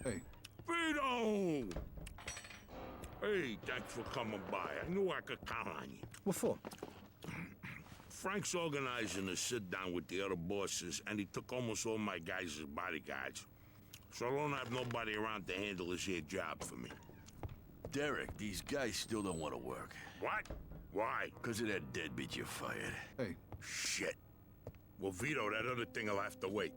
Hey. Vito! Hey, thanks for coming by. I knew I could count on you. What for? Frank's organizing a sit-down with the other bosses, and he took almost all my guys as bodyguards. So I don't have nobody around to handle his here job for me. Derek, these guys still don't want to work. What? Why? Because of that deadbeat you fired. Hey. Shit. Well, Vito, that other thing will have to wait.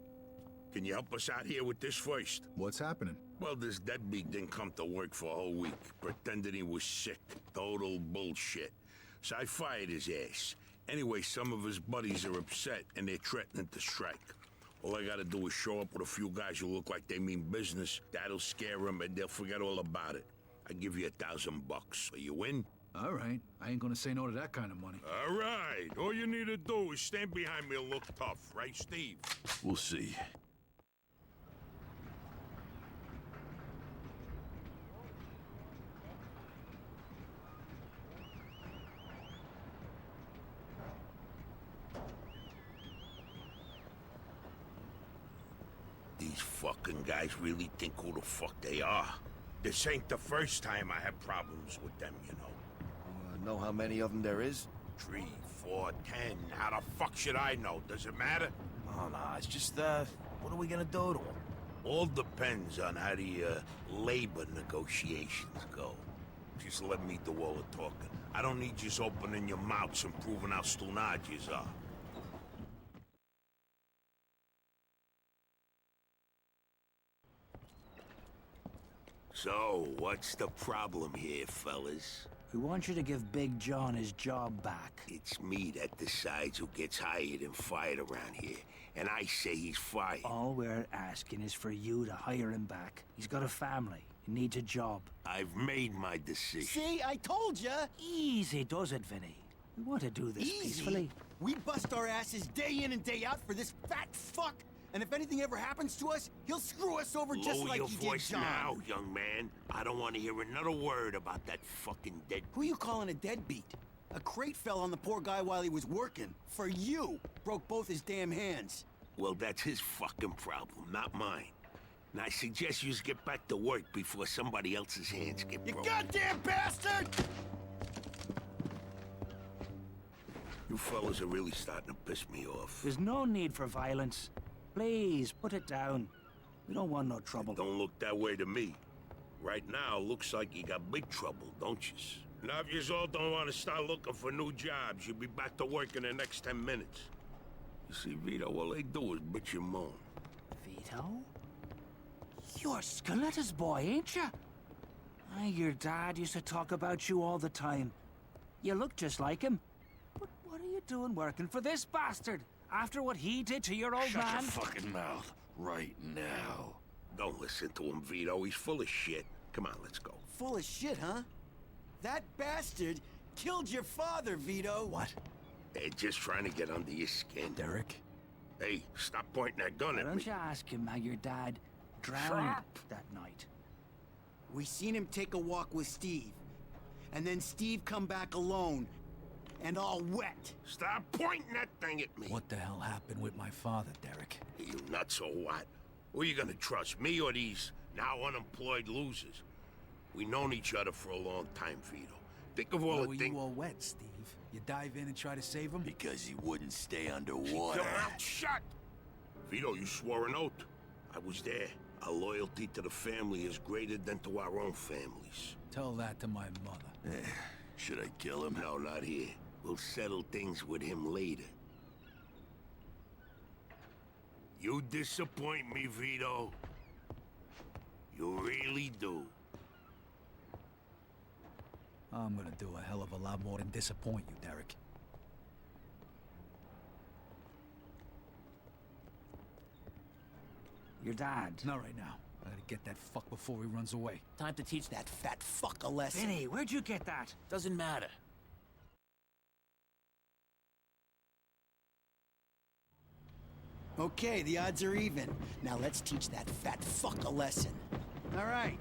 Can you help us out here with this first? What's happening? Well, this deadbeat didn't come to work for a whole week. Pretended he was sick. Total bullshit. So I fired his ass. Anyway, some of his buddies are upset, and they're threatening to strike. All I gotta do is show up with a few guys who look like they mean business. That'll scare them, and they'll forget all about it. I give you $1,000. Are you in? All right. I ain't gonna say no to that kind of money. All right. All you need to do is stand behind me and look tough, right, Steve? We'll see. These fucking guys really think who the fuck they are. This ain't the first time I have problems with them, you know. Know how many of them there is? 3, 4, 10. How the fuck should I know? Does it matter? Oh, no, it's just, what are we gonna do to them? All depends on how the, labor negotiations go. Just let me do all the talking. I don't need you opening your mouths and proving how stunad yous are. So, what's the problem here, fellas? We want you to give Big John his job back. It's me that decides who gets hired and fired around here. And I say he's fired. All we're asking is for you to hire him back. He's got a family. He needs a job. I've made my decision. See, I told ya! Easy does it, Vinny. We want to do this peacefully. We bust our asses day in and day out for this fat fuck, and if anything ever happens to us, he'll screw us over just like he did John. Lower your voice now, young man. I don't want to hear another word about that fucking dead... Who you calling a deadbeat? A crate fell on the poor guy while he was working. For you. Broke both his damn hands. Well, that's his fucking problem, not mine. And I suggest you get back to work before somebody else's hands get You broken. goddamn bastard! You fellas are really starting to piss me off. There's no need for violence. Please, put it down. We don't want no trouble. Don't look that way to me. Right now, looks like you got big trouble, don't yous? Now, if yous all don't want to start looking for new jobs, you'll be back to work in the next 10 minutes. You see, Vito, all they do is bitch and moan. Vito? You're Scoletta's boy, ain't ya? Your dad used to talk about you all the time. You look just like him. But what are you doing working for this bastard? After what he did to your old Shut man? your fucking mouth right now. Don't listen to him, Vito. He's full of shit. Come on, let's go. Full of shit, huh? That bastard killed your father, Vito. What? They're just trying to get under your skin. Derek? Hey, stop pointing that gun Why at don't me. you ask him how your dad drowned Trap. that night? We seen him take a walk with Steve. And then Steve come back alone. And all wet. Stop pointing that thing at me. What the hell happened with my father, Derek? You nuts or what? Who are you gonna trust, me or these now unemployed losers? We known each other for a long time, Vito. Think of all Why the were things... you all wet, Steve? You dive in and try to save him? Because he wouldn't stay Keep underwater. your mouth shut! Vito, you swore an oath. I was there. Our loyalty to the family is greater than to our own families. Tell that to my mother. Should I kill him? No, not here. We'll settle things with him later. You disappoint me, Vito. You really do. I'm gonna do a hell of a lot more than disappoint you, Derek. Your dad. Not right now. I gotta get that fuck before he runs away. Time to teach that fat fuck a lesson. Vinny, where'd you get that? Doesn't matter. Okay, the odds are even. Now let's teach that fat fuck a lesson. All right,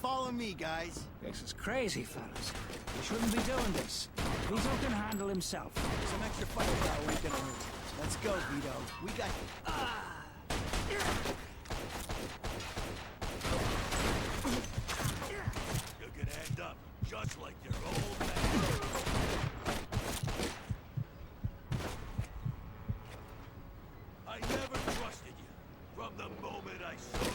follow me, guys. This is crazy, fellas. We shouldn't be doing this. Vito can handle himself. Some extra firepower ain't gonna hurt. Let's go, Vito. We got you. from the moment I saw you.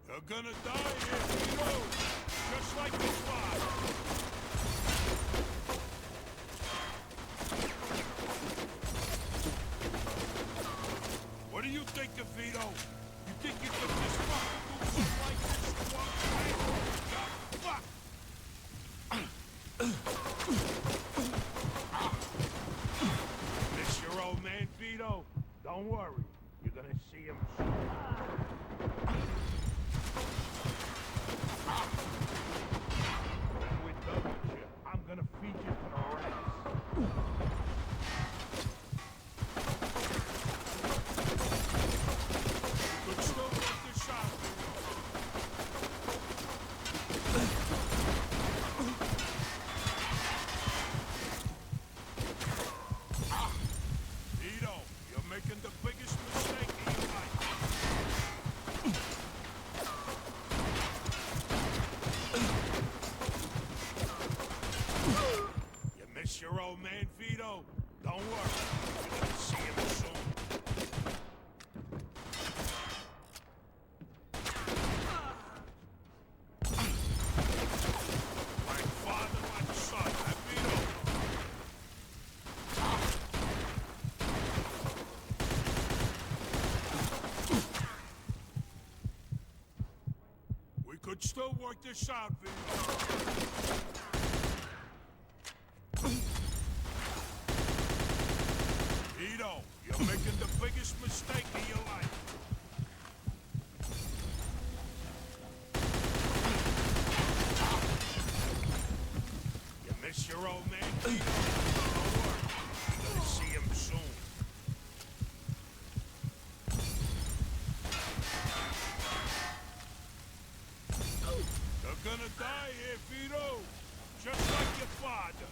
You're gonna die here, Vito! Just like your father! What do you think of Vito? You think you could just fucking do something like this in one night? Fuck! Miss your old man, Vito? Don't worry. You're gonna see him soon. When we're done with you, I'm gonna feed you to the rats. But still worth the shot. Vito, you're making the biggest mistake of your life. You miss your old man, Vito? Don't worry. You're gonna see him soon. Like father, like son, huh, Vito? We could still work this out, Vito. Vito, you're making the biggest mistake of your life. You miss your old man, Vito? Don't worry. You're gonna see him soon. You're gonna die here, Vito. Just like your father.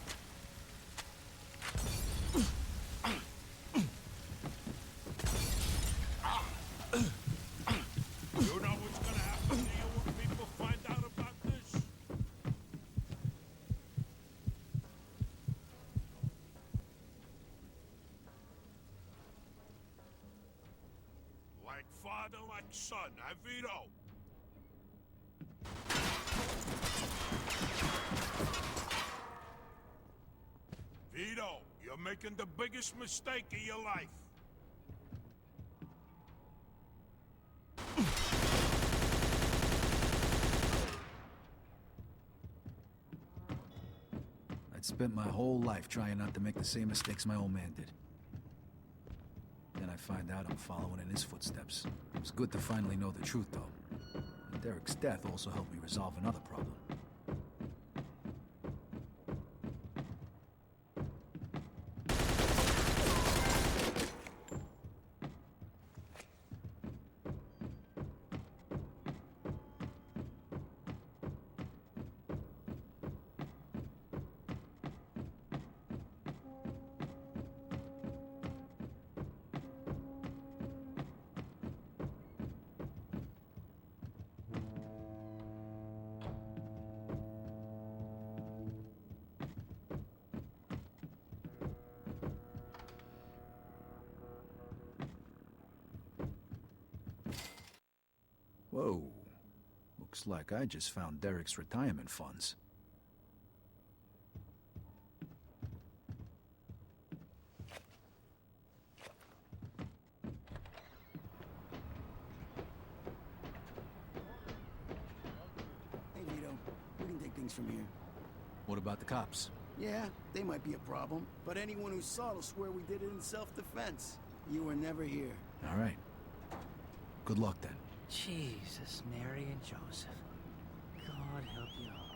father like son, huh, Vito? Vito, you're making the biggest mistake of your life. I'd spent my whole life trying not to make the same mistakes my old man did. Then I find out I'm following in his footsteps. It was good to finally know the truth, though. And Derek's death also helped me resolve another problem. Whoa. Looks like I just found Derek's retirement funds. Hey, Vito. We can take things from here. What about the cops? Yeah, they might be a problem, but anyone who saw will swear we did it in self-defense. You were never here. All right. Good luck, then. Jesus, Mary and Joseph. God help you all.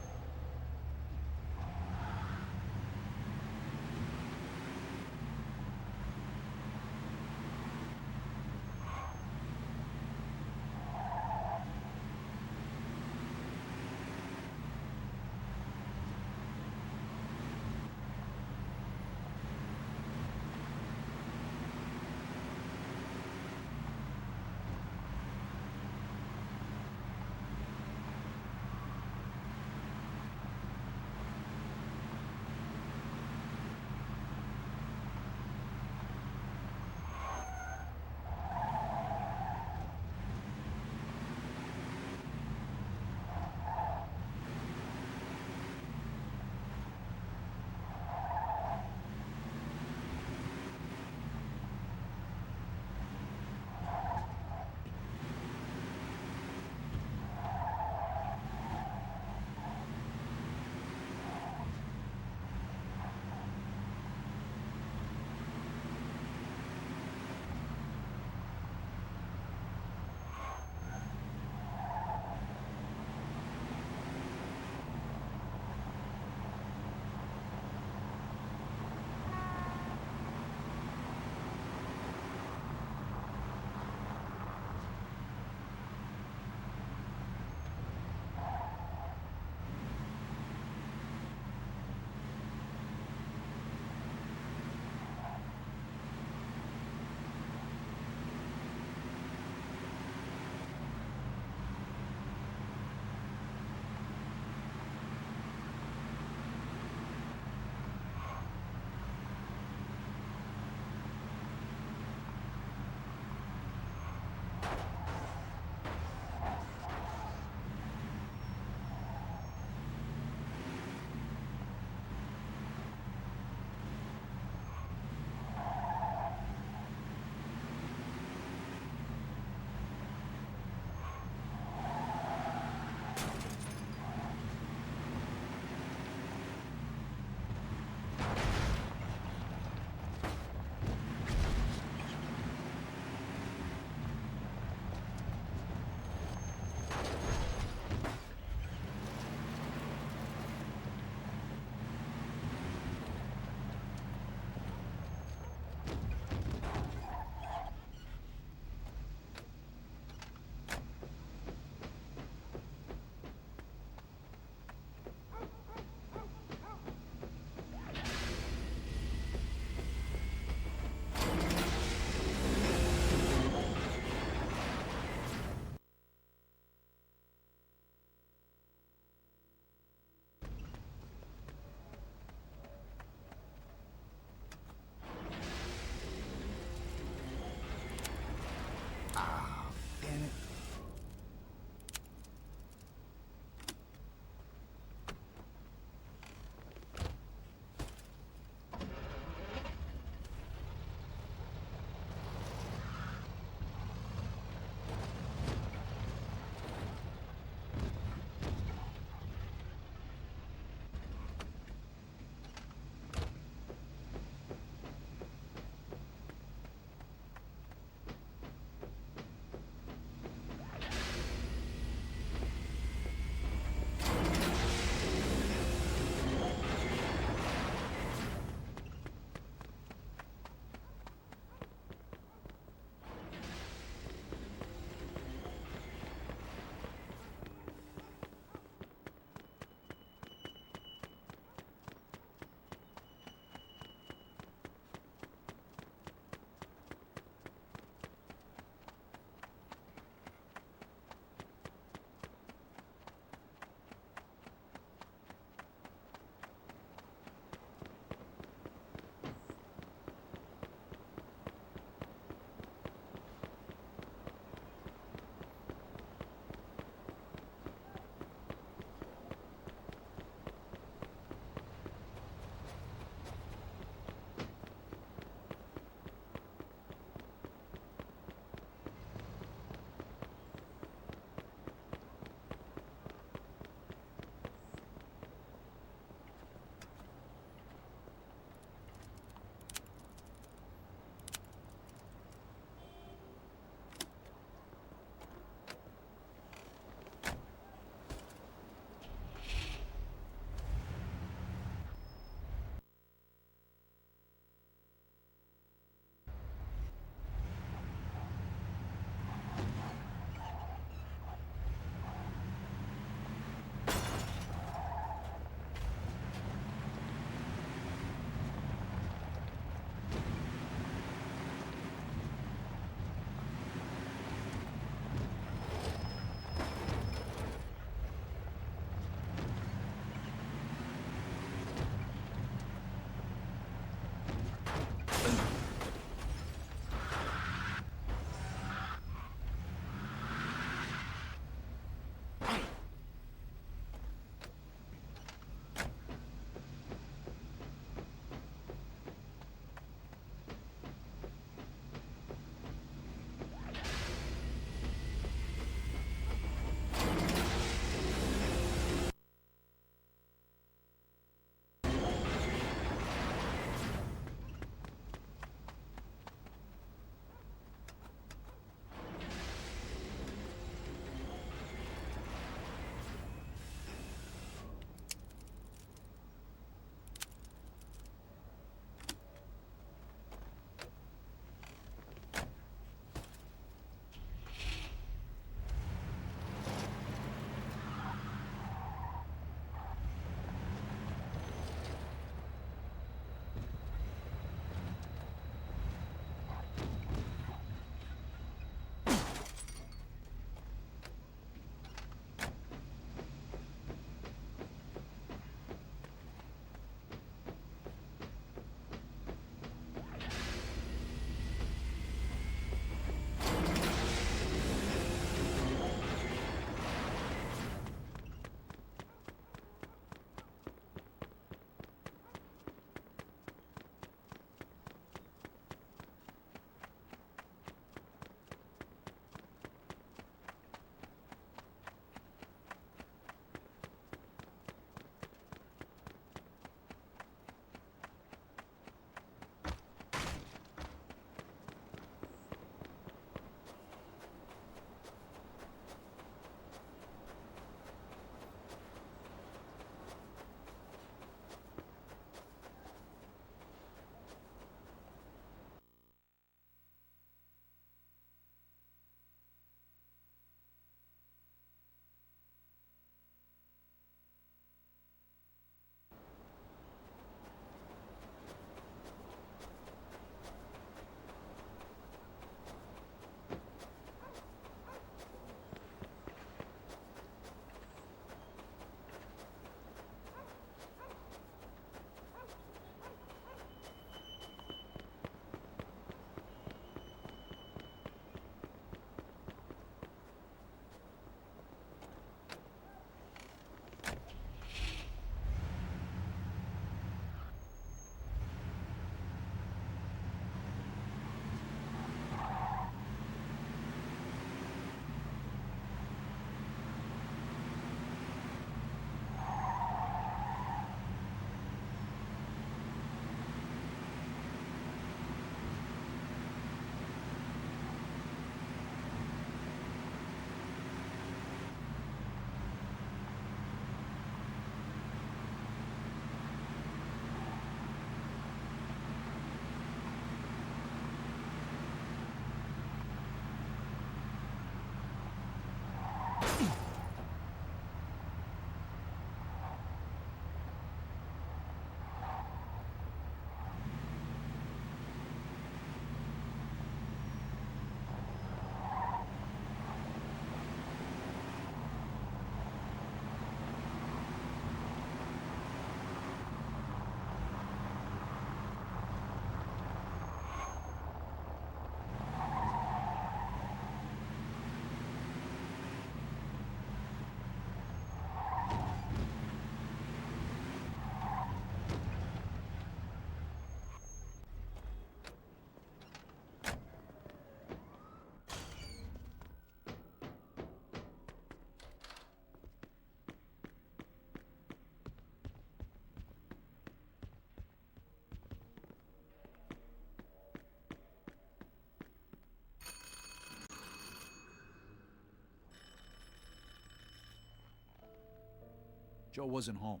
Joe wasn't home.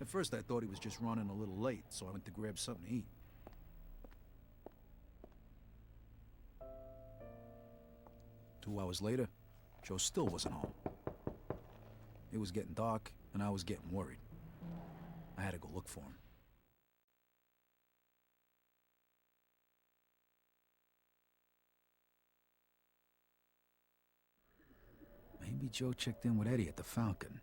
At first I thought he was just running a little late, so I went to grab something to eat. 2 hours later, Joe still wasn't home. It was getting dark, and I was getting worried. I had to go look for him. Maybe Joe checked in with Eddie at the Falcon.